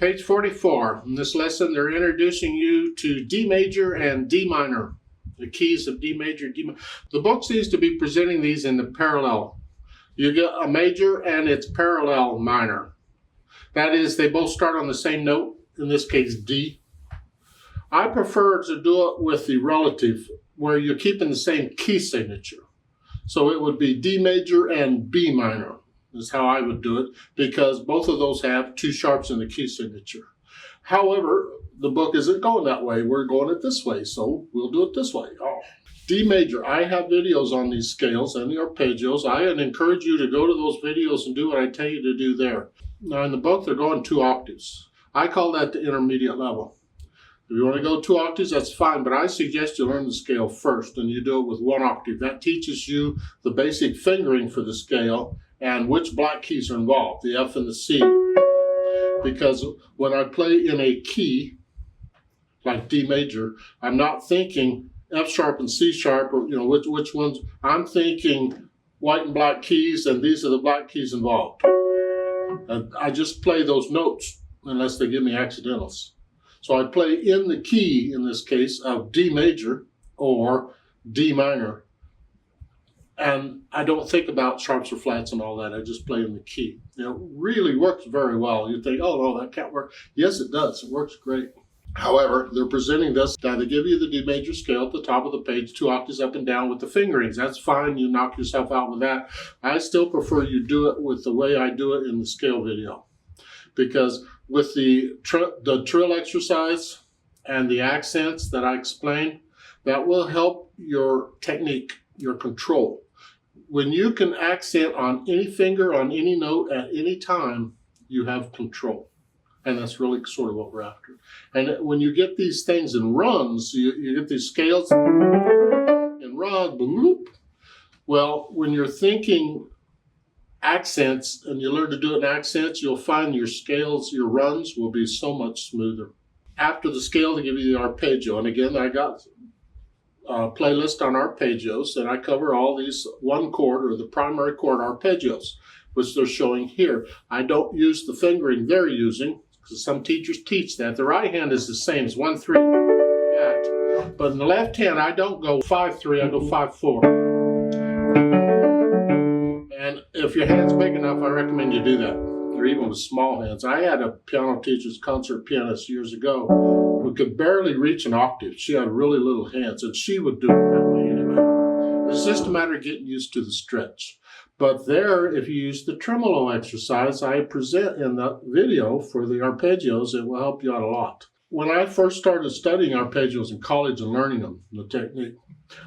Page 44. In this lesson, they're introducing you to D major and D minor, the keys of D major, D minor. The book seems to be presenting these in the parallel. You get a major and its parallel minor. That is, they both start on the same note, in this case D. I prefer to do it with the relative, where you're keeping the same key signature. So it would be D major and B minor. Is how I would do it, because both of those have two sharps in the key signature. However, the book isn't going that way. We're going it this way, so we'll do it this way. D major. I have videos on these scales and the arpeggios. I would encourage you to go to those videos and do what I tell you to do there. Now in the book, they're going 2 octaves. I call that the intermediate level. If you want to go 2 octaves, that's fine, but I suggest you learn the scale first and you do it with 1 octave. That teaches you the basic fingering for the scale and which black keys are involved, the F and the C. Because when I play in a key, like D major, I'm not thinking F sharp and C sharp, or which ones. I'm thinking white and black keys, and these are the black keys involved. And I just play those notes unless they give me accidentals. So I play in the key, in this case, of D major or D minor. And I don't think about sharps or flats and all that. I just play in the key. It really works very well. You think, oh, no, that can't work. Yes, it does. It works great. However, they're presenting this. Now, they give you the D major scale at the top of the page, 2 octaves up and down with the fingerings. That's fine. You knock yourself out with that. I still prefer you do it with the way I do it in the scale video. Because with the trill exercise and the accents that I explained, that will help your technique, your control. When you can accent on any finger, on any note, at any time, you have control. And that's really sort of what we're after. And when you get these things in runs, you get these scales in run, bloop. Well, when you're thinking accents and you learn to do it in accents, you'll find your scales, your runs will be so much smoother. After the scale, they give you the arpeggio. And again, I got playlist on arpeggios, and I cover all these 1 chord or the primary chord arpeggios, which they're showing here. I don't use the fingering they're using, because some teachers teach that. The right hand is the same as 1, 3, that. But in the left hand, I don't go 5, 3, I go 5, 4. And if your hand's big enough, I recommend you do that, or even with small hands. I had a piano teacher's concert pianist years ago who could barely reach an octave. She had really little hands, and she would do it that way anyway. It's just a matter of getting used to the stretch. But there, if you use the tremolo exercise I present in the video for the arpeggios, it will help you out a lot. When I first started studying arpeggios in college and learning them, the technique,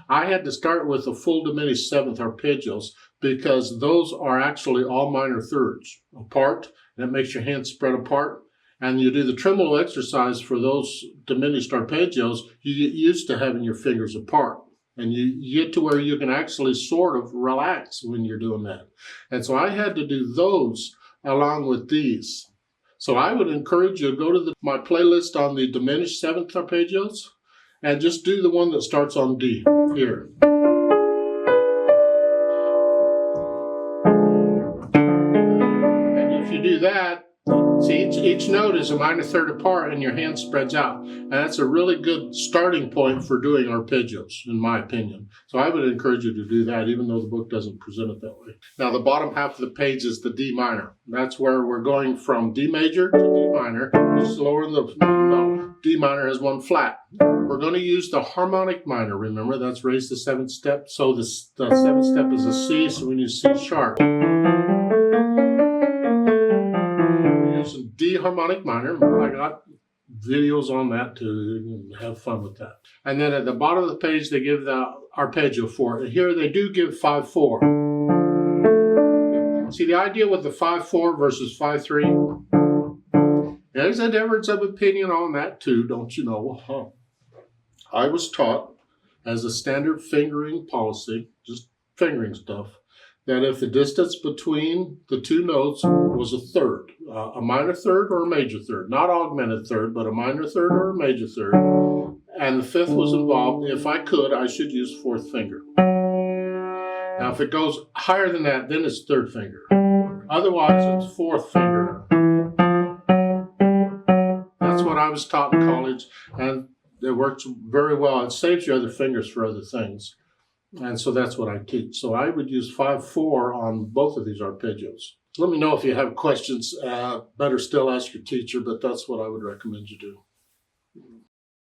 I had to start with the full diminished 7th arpeggios, because those are actually all minor thirds apart. That makes your hands spread apart. And you do the tremolo exercise for those diminished arpeggios, you get used to having your fingers apart. And you get to where you can actually sort of relax when you're doing that. And so I had to do those along with these. So I would encourage you to go to my playlist on the diminished 7th arpeggios and just do the one that starts on D here. And if you do that, see, each note is a minor third apart and your hand spreads out. And that's a really good starting point for doing arpeggios, in my opinion. So I would encourage you to do that, even though the book doesn't present it that way. Now, the bottom half of the page is the D minor. That's where we're going from D major to D minor. Just lower no, D minor has 1 flat. We're going to use the harmonic minor. Remember, that's raise the 7th step. So the 7th step is a C, so we use C sharp. Using D harmonic minor. I got videos on that to have fun with that. And then at the bottom of the page, they give the arpeggio for it. And here they do give 5, 4. See the idea with the 5, 4 versus 5, 3? There's a difference of opinion on that too, don't you know? I was taught as a standard fingering policy, just fingering stuff, that if the distance between the 2 notes was a third, a minor third or a major third, not augmented third, but a minor third or a major third, and the 5th was involved, if I could, I should use 4th finger. Now, if it goes higher than that, then it's 3rd finger. Otherwise, it's 4th finger. was taught in college, and it works very well. It saves your other fingers for other things. And so that's what I teach. So I would use 5/4 on both of these arpeggios. Let me know if you have questions. Better still ask your teacher, but that's what I would recommend you do.